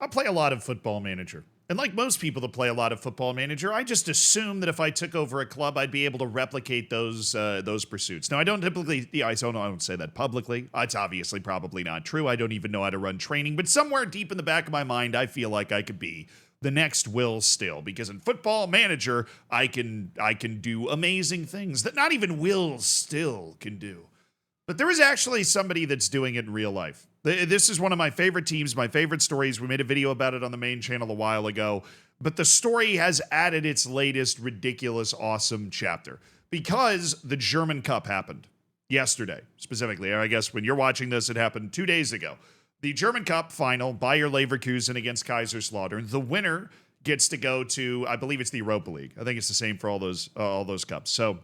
I play a lot of Football Manager. And like most people that play a lot of Football Manager, I just assume that if I took over a club, I'd be able to replicate those pursuits. Now, I don't typically, I don't say that publicly. It's obviously probably not true. I don't even know how to run training, but somewhere deep in the back of my mind, I feel like I could be the next Will Still, because in Football Manager, I can do amazing things that not even Will Still can do. But there is actually somebody that's doing it in real life. This is one of my favorite teams, my favorite stories. We made a video about it on the main channel a while ago. But the story has added its latest ridiculous, awesome chapter. Because the German Cup happened yesterday, specifically. I guess when you're watching this, it happened 2 days ago. The German Cup final, Bayer Leverkusen against Kaiserslautern. The winner gets to go to, I believe it's the Europa League. I think it's the same for all those cups. So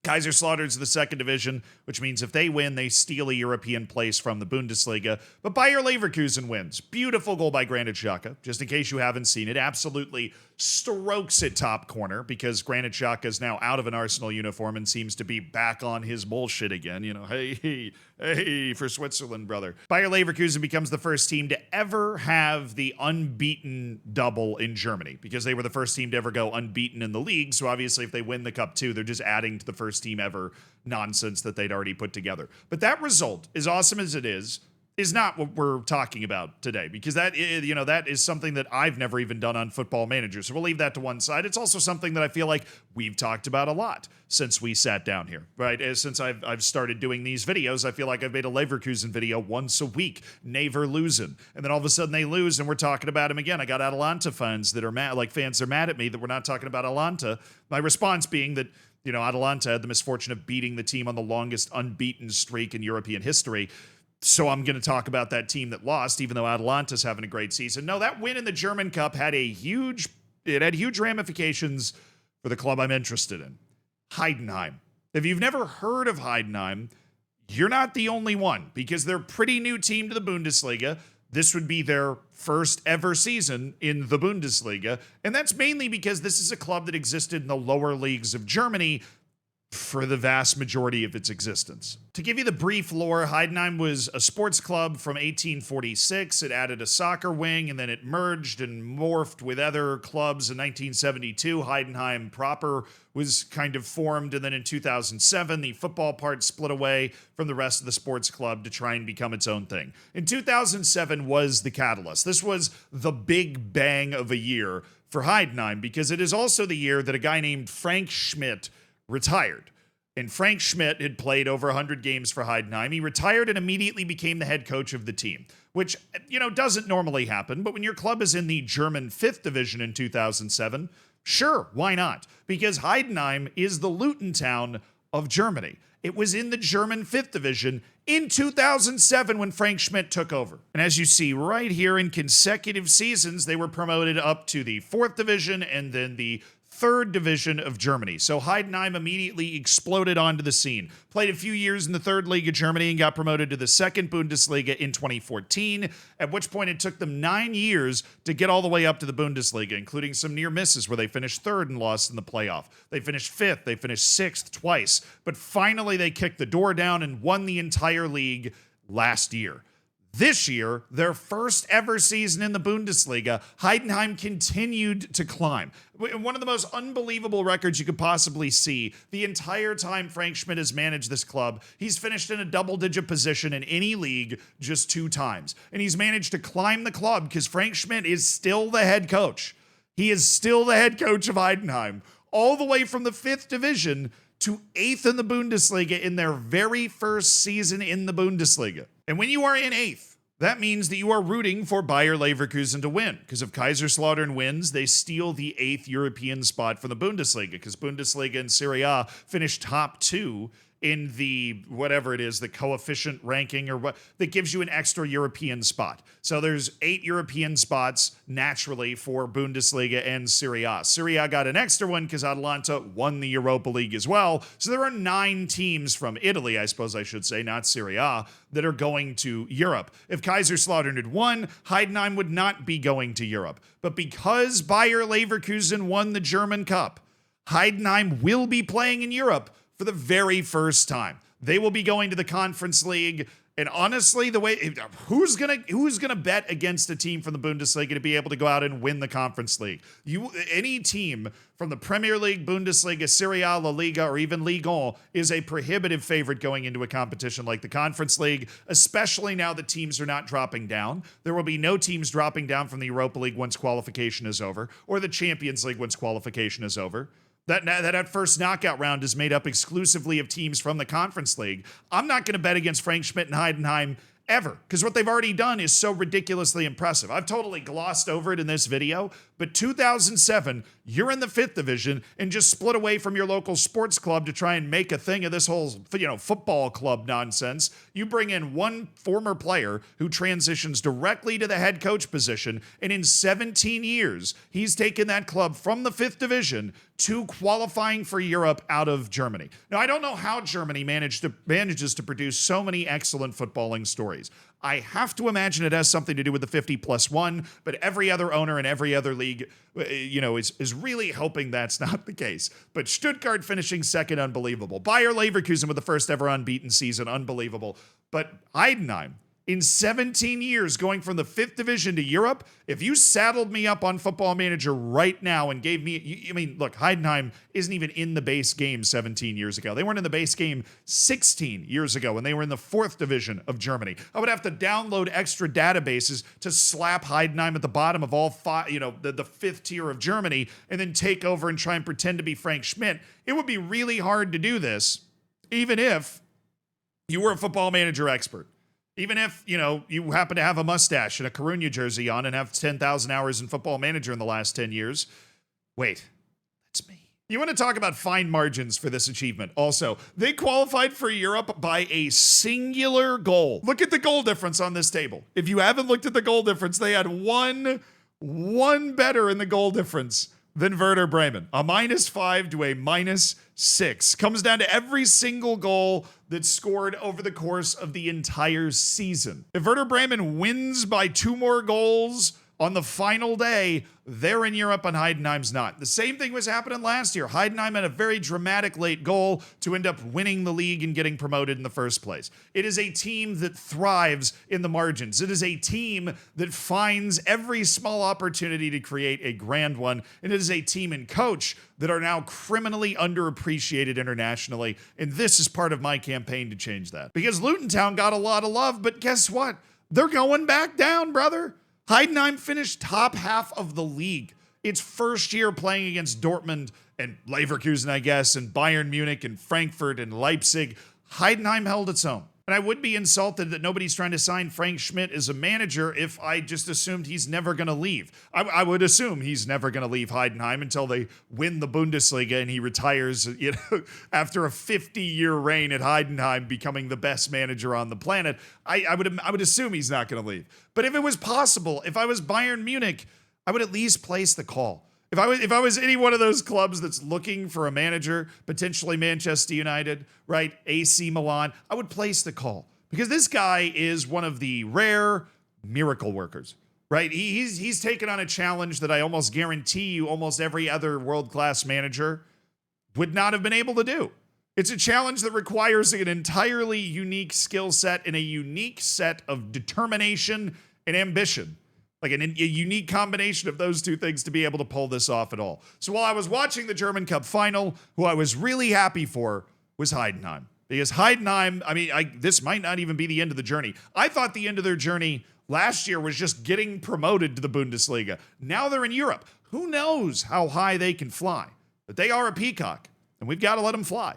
Kaiserslautern's the second division, which means if they win, they steal a European place from the Bundesliga. But Bayer Leverkusen wins. Beautiful goal by Granit Xhaka. Just in case you haven't seen it, absolutely strokes it top corner, because Granit Xhaka is now out of an Arsenal uniform and seems to be back on his bullshit again. You know, hey, for Switzerland, brother. Bayer Leverkusen becomes the first team to ever have the unbeaten double in Germany, because they were the first team to ever go unbeaten in the league. So obviously, if they win the cup too, they're just adding to the first team ever nonsense that they'd already put together. But that result, as awesome as it is not what we're talking about today, because that is something that I've never even done on Football Manager. So we'll leave that to one side. It's also something that I feel like we've talked about a lot since we sat down here, right? Since I've started doing these videos, I feel like I've made a Leverkusen video once a week, never losing. And then all of a sudden they lose and we're talking about them again. I got Atalanta fans that are mad, fans are mad at me that we're not talking about Atalanta. My response being that, Atalanta had the misfortune of beating the team on the longest unbeaten streak in European history. So I'm going to talk about that team that lost, even though Atalanta's having a great season. No, that win in the German Cup had huge ramifications for the club I'm interested in, Heidenheim. If you've never heard of Heidenheim, you're not the only one, because they're a pretty new team to the Bundesliga. This would be their first ever season in the Bundesliga, and that's mainly because this is a club that existed in the lower leagues of Germany for the vast majority of its existence. To give you the brief lore, Heidenheim was a sports club from 1846. It added a soccer wing, and then it merged and morphed with other clubs in 1972. Heidenheim proper was kind of formed, and then in 2007, the football part split away from the rest of the sports club to try and become its own thing. In 2007 was the catalyst. This was the big bang of a year for Heidenheim, because it is also the year that a guy named Frank Schmidt retired. And Frank Schmidt had played over 100 games for Heidenheim. He retired and immediately became the head coach of the team, which, doesn't normally happen. But when your club is in the German 5th division in 2007, sure, why not? Because Heidenheim is the Luton town of Germany. It was in the German 5th division in 2007 when Frank Schmidt took over. And as you see right here, in consecutive seasons, they were promoted up to the 4th division and then the 3rd division of Germany. So Heidenheim immediately exploded onto the scene. Played a few years in the 3rd League of Germany and got promoted to the 2nd Bundesliga in 2014, at which point it took them 9 years to get all the way up to the Bundesliga, including some near misses where they finished 3rd and lost in the playoff. They finished 5th, they finished 6th twice, but finally they kicked the door down and won the entire league last year. This year, their first ever season in the Bundesliga, Heidenheim continued to climb. One of the most unbelievable records you could possibly see. The entire time Frank Schmidt has managed this club, he's finished in a double-digit position in any league just 2 times. And he's managed to climb the club because Frank Schmidt is still the head coach. He is still the head coach of Heidenheim, all the way from the 5th division to 8th in the Bundesliga in their very first season in the Bundesliga. And when you are in 8th, that means that you are rooting for Bayer Leverkusen to win, because if Kaiserslautern wins, they steal the 8th European spot from the Bundesliga, because Bundesliga and Serie A finished top 2 in the, whatever it is, the coefficient ranking or what, that gives you an extra European spot. So there's 8 European spots naturally for Bundesliga and Serie A. Serie A got an extra one because Atalanta won the Europa League as well. So there are 9 teams from Italy, I suppose I should say, not Serie A, that are going to Europe. If Kaiserslautern had won, Heidenheim would not be going to Europe. But because Bayer Leverkusen won the German Cup, Heidenheim will be playing in Europe for the very first time. They will be going to the Conference League And honestly, who's gonna bet against a team from the Bundesliga to be able to go out and win the Conference League? Any team from the Premier League, Bundesliga, Serie A, La Liga, or even Ligue 1 is a prohibitive favorite going into a competition like the Conference League, especially now that teams are not dropping down. There will be no teams dropping down from the Europa League once qualification is over, or the Champions League once qualification is over. That first knockout round is made up exclusively of teams from the Conference League. I'm not going to bet against Frank Schmidt and Heidenheim ever, because what they've already done is so ridiculously impressive. I've totally glossed over it in this video, but 2007, you're in the 5th division and just split away from your local sports club to try and make a thing of this whole, football club nonsense. You bring in one former player who transitions directly to the head coach position, and in 17 years, he's taken that club from the 5th division to qualifying for Europe out of Germany. Now, I don't know how Germany manages to produce so many excellent footballing stories. I have to imagine it has something to do with the 50+1, but every other owner in every other league, is really hoping that's not the case. But Stuttgart finishing second, unbelievable. Bayer Leverkusen with the first ever unbeaten season, unbelievable. But Heidenheim, in 17 years, going from the 5th division to Europe, if you saddled me up on Football Manager right now and gave me, look, Heidenheim isn't even in the base game 17 years ago. They weren't in the base game 16 years ago when they were in the 4th division of Germany. I would have to download extra databases to slap Heidenheim at the bottom of all five, the 5th tier of Germany, and then take over and try and pretend to be Frank Schmidt. It would be really hard to do this, even if you were a Football Manager expert. Even if, you happen to have a mustache and a Coruña jersey on and have 10,000 hours in Football Manager in the last 10 years. Wait, that's me. You want to talk about fine margins for this achievement. Also, they qualified for Europe by a singular goal. Look at the goal difference on this table. If you haven't looked at the goal difference, they had one better in the goal difference than Werder Bremen. A -5 to a -6. Comes down to every single goal that's scored over the course of the entire season. If Werder Bremen wins by 2 more goals on the final day, they're in Europe and Heidenheim's not. The same thing was happening last year. Heidenheim had a very dramatic late goal to end up winning the league and getting promoted in the first place. It is a team that thrives in the margins. It is a team that finds every small opportunity to create a grand one. And it is a team and coach that are now criminally underappreciated internationally. And this is part of my campaign to change that. Because Luton Town got a lot of love, but guess what? They're going back down, brother. Heidenheim finished top half of the league. Its first year playing against Dortmund and Leverkusen, I guess, and Bayern Munich and Frankfurt and Leipzig. Heidenheim held its own. And I would be insulted that nobody's trying to sign Frank Schmidt as a manager if I just assumed he's never going to leave. I would assume he's never going to leave Heidenheim until they win the Bundesliga and he retires, after a 50-year reign at Heidenheim, becoming the best manager on the planet. I would assume he's not going to leave. But if it was possible, if I was Bayern Munich, I would at least place the call. If I was any one of those clubs that's looking for a manager, potentially Manchester United, right, AC Milan, I would place the call. Because this guy is one of the rare miracle workers, right? He's taken on a challenge that I almost guarantee you almost every other world-class manager would not have been able to do. It's a challenge that requires an entirely unique skill set and a unique set of determination and ambition. Like a unique combination of those two things to be able to pull this off at all. So while I was watching the German Cup final, who I was really happy for was Heidenheim. Because Heidenheim, this might not even be the end of the journey. I thought the end of their journey last year was just getting promoted to the Bundesliga. Now they're in Europe. Who knows how high they can fly? But they are a peacock, and we've got to let them fly.